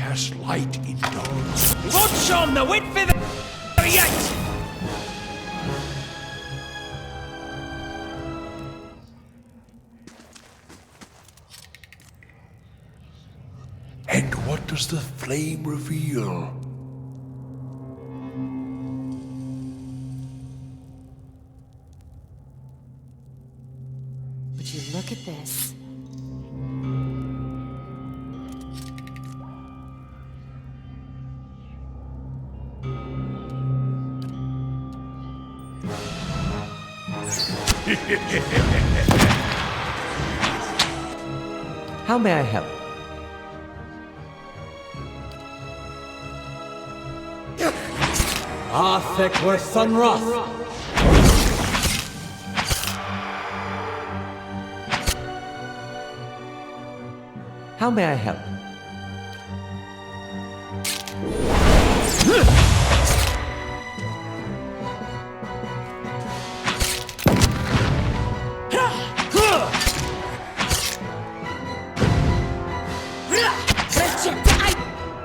cast light in darkness. Watch on the wit for the create! And what does the flame reveal? Would you look at this? How may I help? Arthur Sunroth! How may I help?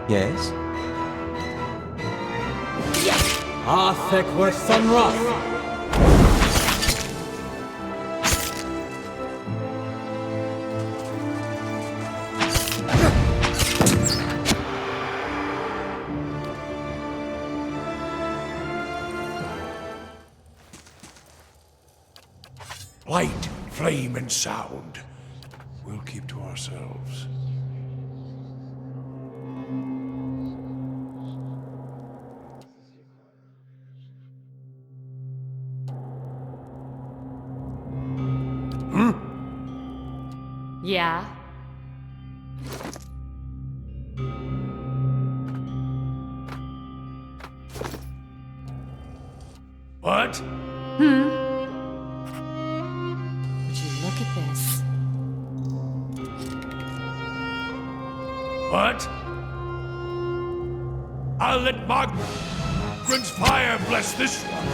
Yes? Arthur Sunroth! Light, flame, and sound. We'll keep to ourselves. Yeah? What? Would you look at this? What? I'll let Margaret's fire bless this one.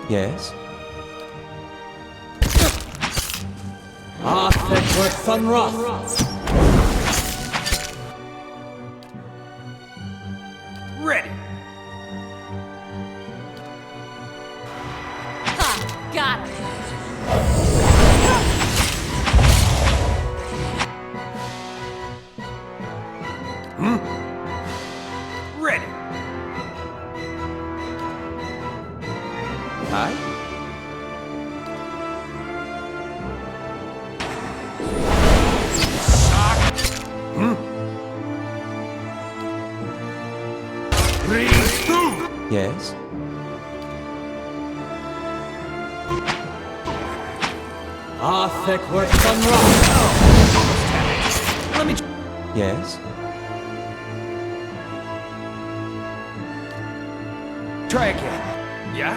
Yes? Arthur Sunroth! Ready! Ha! Got it! Ready! Aye? Yes? Arthur Sunroth! Let me... Yes? Try again. Yeah?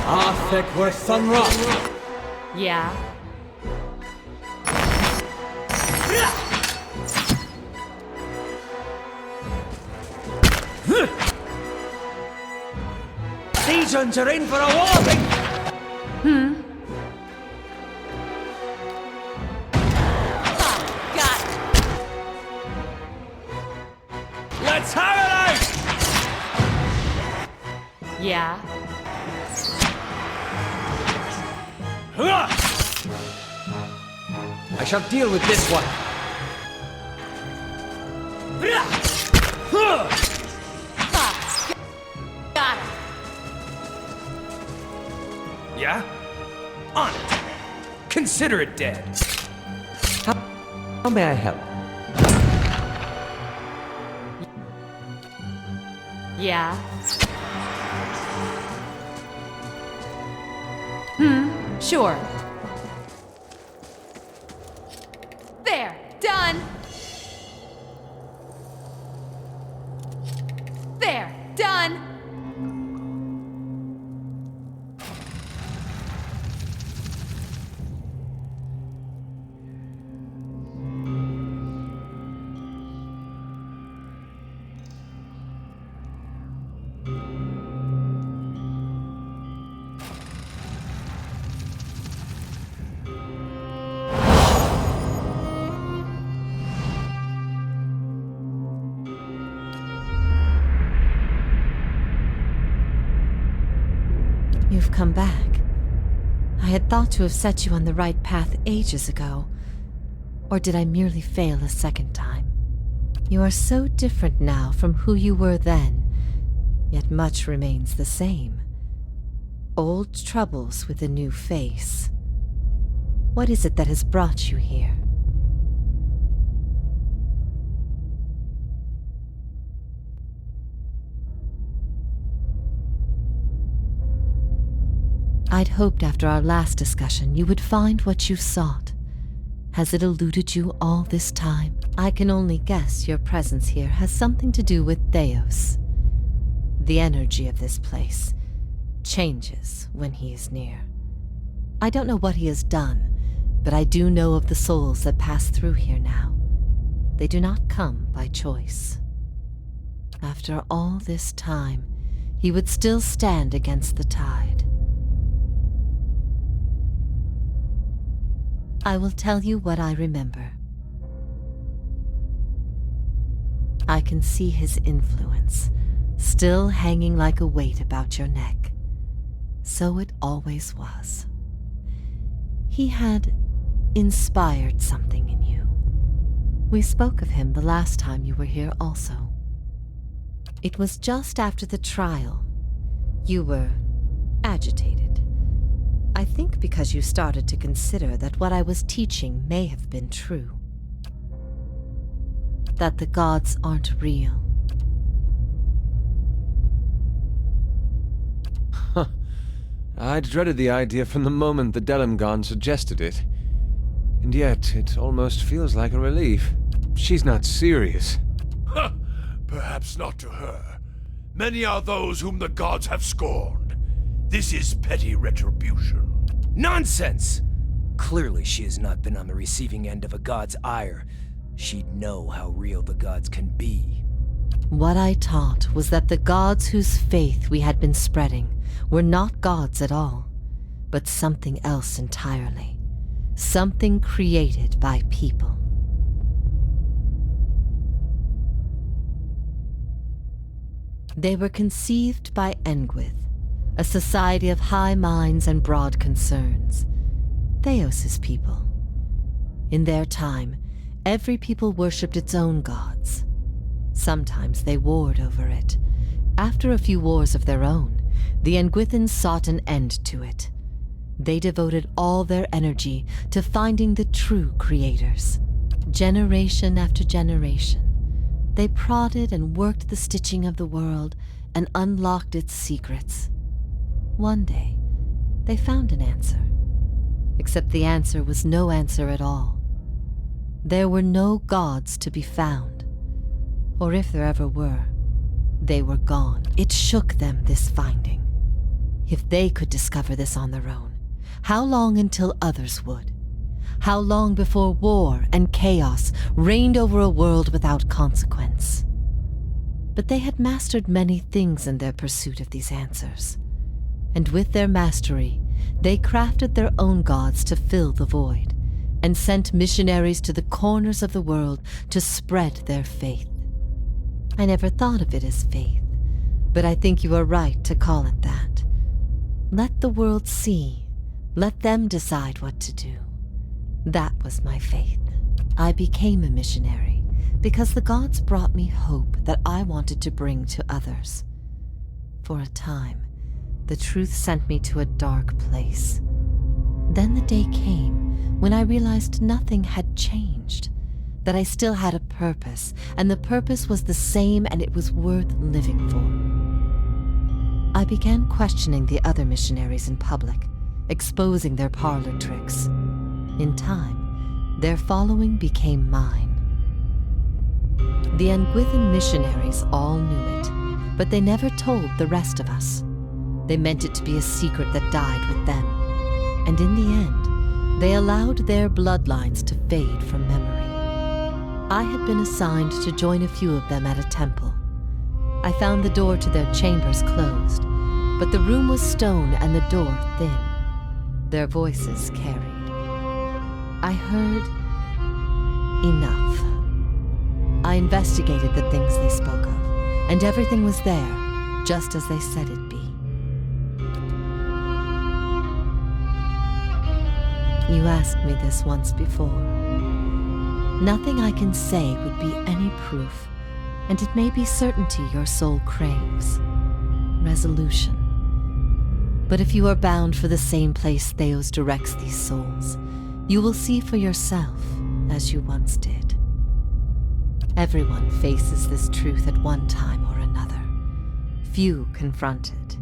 Arthur Sunroth! Yeah? These ones are in for a walloping! Got it! Let's have it out! Yeah? I shall deal with this one. Ha! Got it! Yeah? On it. Consider it dead. How may I help? Yeah? Sure. There! Done! There! Done! you've come back. I had thought to have set you on the right path ages ago. Or did I merely fail a second time? You are so different now from who you were then, yet much remains the same. Old troubles with a new face. What is it that has brought you here? I'd hoped after our last discussion you would find what you sought. Has it eluded you all this time? I can only guess your presence here has something to do with Theos. The energy of this place changes when he is near. I don't know what he has done, but I do know of the souls that pass through here now. They do not come by choice. After all this time, he would still stand against the tide. I will tell you what I remember. I can see his influence, still hanging like a weight about your neck. So it always was. He had inspired something in you. We spoke of him the last time you were here also. It was just after the trial. You were agitated. I think because you started to consider that what I was teaching may have been true. That the gods aren't real. Huh. I'd dreaded the idea from the moment the Delimgon suggested it. And yet, it almost feels like a relief. She's not serious. Perhaps not to her. Many are those whom the gods have scorned. This is petty retribution. Nonsense! Clearly she has not been on the receiving end of a god's ire. She'd know how real the gods can be. What I taught was that the gods whose faith we had been spreading were not gods at all, but something else entirely. Something created by people. They were conceived by Engwyth, a society of high minds and broad concerns. Theos's people. In their time, every people worshipped its own gods. Sometimes they warred over it. After a few wars of their own, the Engwythans sought an end to it. They devoted all their energy to finding the true creators. Generation after generation, they prodded and worked the stitching of the world and unlocked its secrets. One day, they found an answer. Except the answer was no answer at all. There were no gods to be found. Or if there ever were, they were gone. It shook them, this finding. If they could discover this on their own, how long until others would? How long before war and chaos reigned over a world without consequence? But they had mastered many things in their pursuit of these answers. And with their mastery, they crafted their own gods to fill the void, and sent missionaries to the corners of the world to spread their faith. I never thought of it as faith, but I think you are right to call it that. Let the world see. Let them decide what to do. That was my faith. I became a missionary because the gods brought me hope that I wanted to bring to others. For a time, the truth sent me to a dark place. Then the day came when I realized nothing had changed, that I still had a purpose, and the purpose was the same and it was worth living for. I began questioning the other missionaries in public, exposing their parlor tricks. In time, their following became mine. The Engwythan missionaries all knew it, but they never told the rest of us. They meant it to be a secret that died with them. And in the end, they allowed their bloodlines to fade from memory. I had been assigned to join a few of them at a temple. I found the door to their chambers closed, but the room was stone and the door thin. Their voices carried. I heard enough. I investigated the things they spoke of, and everything was there, just as they said it'd be. You asked me this once before. Nothing I can say would be any proof, and it may be certainty your soul craves. Resolution. But if you are bound for the same place Theos directs these souls, you will see for yourself as you once did. Everyone faces this truth at one time or another. Few confront it.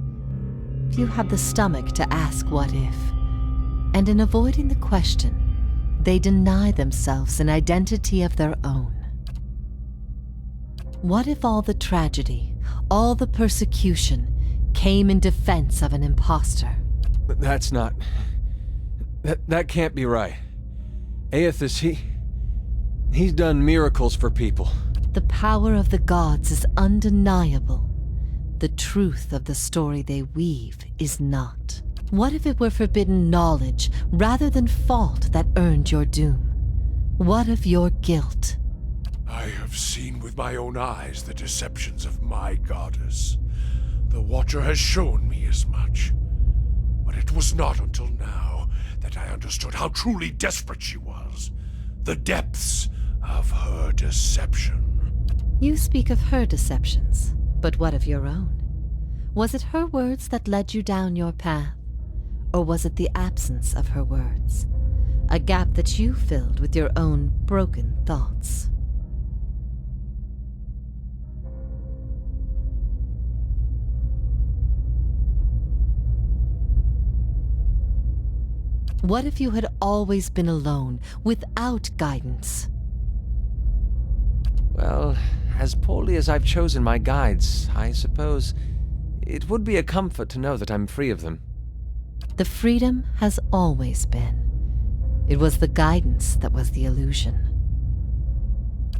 Few have the stomach to ask what if. And in avoiding the question, they deny themselves an identity of their own. What if all the tragedy, all the persecution, came in defense of an imposter? That's not... That can't be right. Aethys, he's done miracles for people. The power of the gods is undeniable. The truth of the story they weave is not. What if it were forbidden knowledge rather than fault that earned your doom? What of your guilt? I have seen with my own eyes the deceptions of my goddess. The Watcher has shown me as much. But it was not until now that I understood how truly desperate she was. The depths of her deception. You speak of her deceptions, but what of your own? Was it her words that led you down your path? Or was it the absence of her words? A gap that you filled with your own broken thoughts? What if you had always been alone, without guidance? Well, as poorly as I've chosen my guides, I suppose it would be a comfort to know that I'm free of them. The freedom has always been. It was the guidance that was the illusion.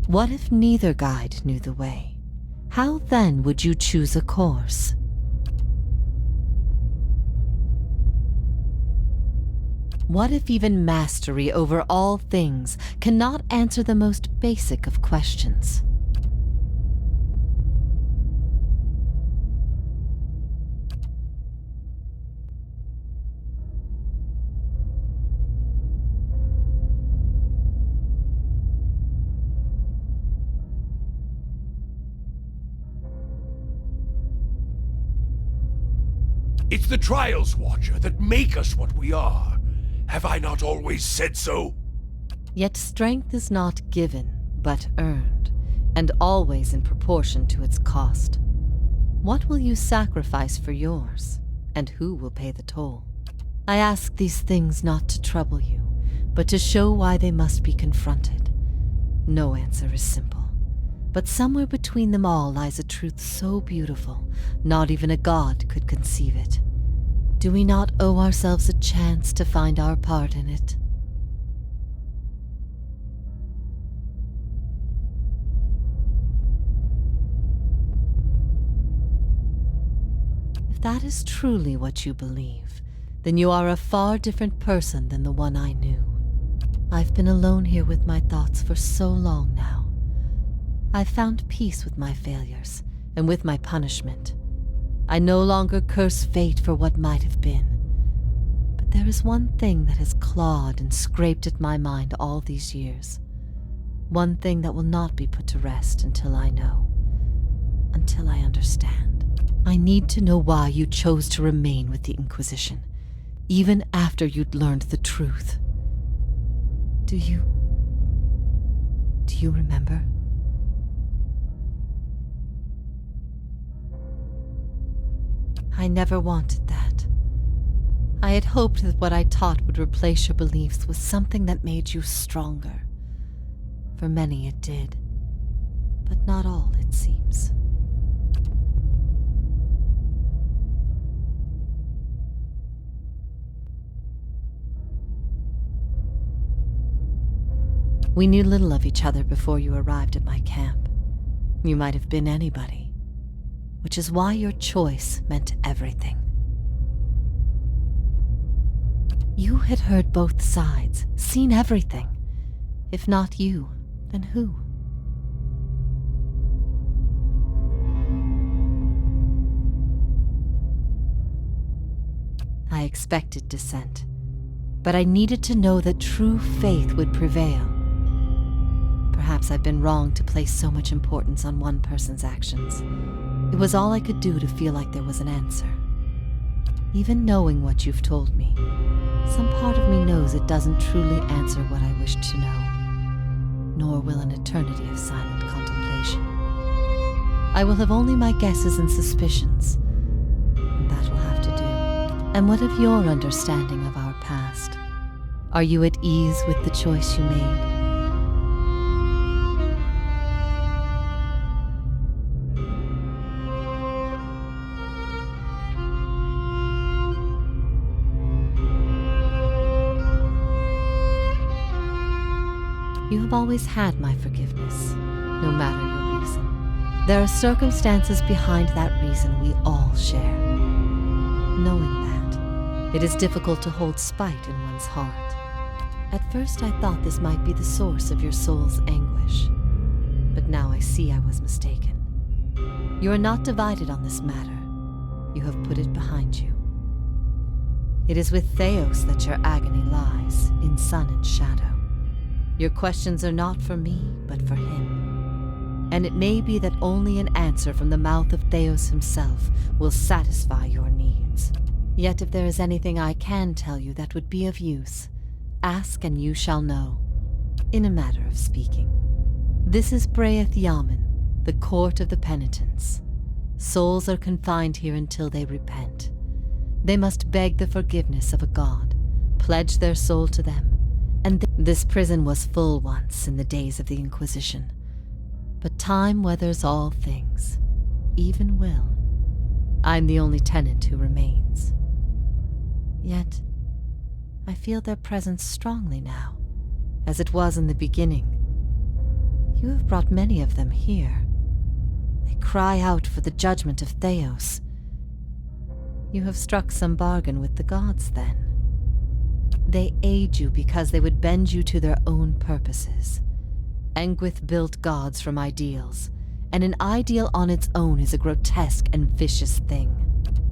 What if neither guide knew the way? How then would you choose a course? What if even mastery over all things cannot answer the most basic of questions? It's the trials, Watcher, that make us what we are. Have I not always said so? Yet strength is not given, but earned, and always in proportion to its cost. What will you sacrifice for yours, and who will pay the toll? I ask these things not to trouble you, but to show why they must be confronted. No answer is simple, but somewhere between them all lies a truth so beautiful, not even a god could conceive it. Do we not owe ourselves a chance to find our part in it? If that is truly what you believe, then you are a far different person than the one I knew. I've been alone here with my thoughts for so long now. I've found peace with my failures and with my punishment. I no longer curse fate for what might have been. But there is one thing that has clawed and scraped at my mind all these years. One thing that will not be put to rest until I know. Until I understand. I need to know why you chose to remain with the Inquisition, even after you'd learned the truth. Do you remember? I never wanted that. I had hoped that what I taught would replace your beliefs with something that made you stronger. For many it did, but not all, it seems. We knew little of each other before you arrived at my camp. You might have been anybody, which is why your choice meant everything. You had heard both sides, seen everything. If not you, then who? I expected dissent. but I needed to know that true faith would prevail. Perhaps I've been wrong to place so much importance on one person's actions. It was all I could do to feel like there was an answer. Even knowing what you've told me, some part of me knows it doesn't truly answer what I wished to know, nor will an eternity of silent contemplation. I will have only my guesses and suspicions, and that will have to do. And what of your understanding of our past? Are you at ease with the choice you made? You have always had my forgiveness, no matter your reason. There are circumstances behind that reason we all share. Knowing that, it is difficult to hold spite in one's heart. At first I thought this might be the source of your soul's anguish, but now I see I was mistaken. You are not divided on this matter. You have put it behind you. It is with Theos that your agony lies, in sun and shadow. Your questions are not for me, but for him. And it may be that only an answer from the mouth of Theos himself will satisfy your needs. Yet if there is anything I can tell you that would be of use, ask and you shall know. In a matter of speaking, this is Breath Yamen, the court of the penitents. Souls are confined here until they repent. They must beg the forgiveness of a god, pledge their soul to them, and this prison was full once in the days of the Inquisition. But time weathers all things, even will. I'm the only tenant who remains. Yet, I feel their presence strongly now, as it was in the beginning. You have brought many of them here. They cry out for the judgment of Theos. You have struck some bargain with the gods, then. They aid you because they would bend you to their own purposes. Engwith built gods from ideals, and an ideal on its own is a grotesque and vicious thing.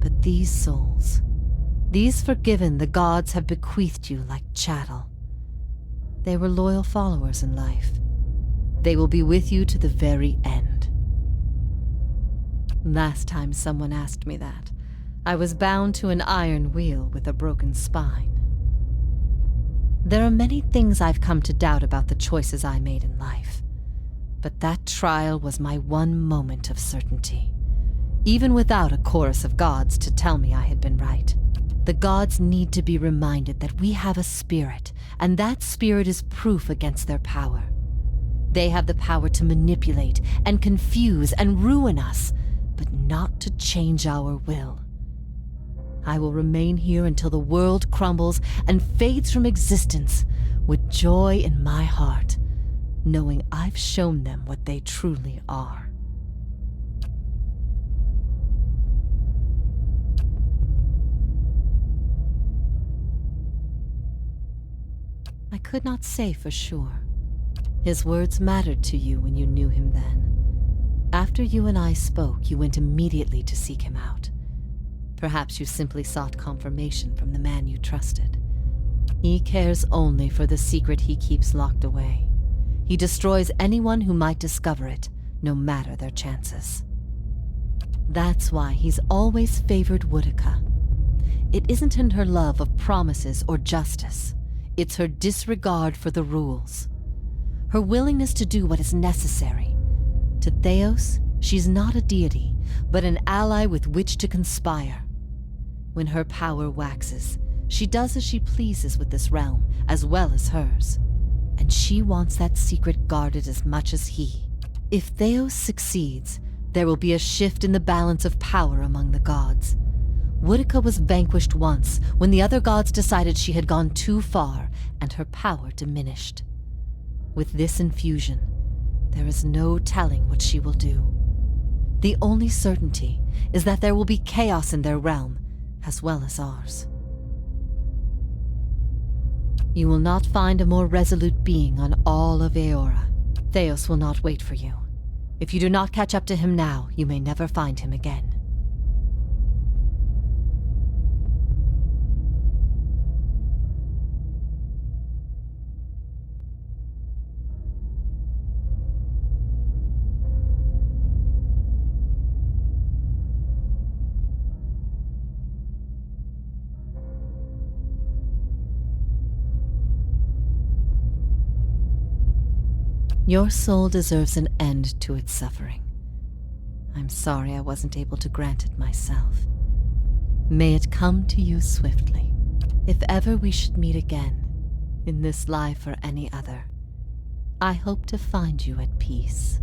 But these souls, these forgiven the gods have bequeathed you like chattel. They were loyal followers in life. They will be with you to the very end. Last time someone asked me that, I was bound to an iron wheel with a broken spine. There are many things I've come to doubt about the choices I made in life, but that trial was my one moment of certainty. Even without a chorus of gods to tell me I had been right, the gods need to be reminded that we have a spirit, and that spirit is proof against their power. They have the power to manipulate and confuse and ruin us, but not to change our will. I will remain here until the world crumbles and fades from existence with joy in my heart, knowing I've shown them what they truly are. I could not say for sure. His words mattered to you when you knew him then. After you and I spoke, you went immediately to seek him out. Perhaps you simply sought confirmation from the man you trusted. He cares only for the secret he keeps locked away. He destroys anyone who might discover it, no matter their chances. That's why he's always favored Woodica. It isn't in her love of promises or justice. It's her disregard for the rules. Her willingness to do what is necessary. To Theos, she's not a deity, but an ally with which to conspire. When her power waxes, she does as she pleases with this realm, as well as hers. And she wants that secret guarded as much as he. If Theos succeeds, there will be a shift in the balance of power among the gods. Woodica was vanquished once, when the other gods decided she had gone too far, and her power diminished. With this infusion, there is no telling what she will do. The only certainty is that there will be chaos in their realm, as well as ours. You will not find a more resolute being on all of Eora. Theos will not wait for you. If you do not catch up to him now, you may never find him again. Your soul deserves an end to its suffering. I'm sorry I wasn't able to grant it myself. May it come to you swiftly. If ever we should meet again, in this life or any other, I hope to find you at peace.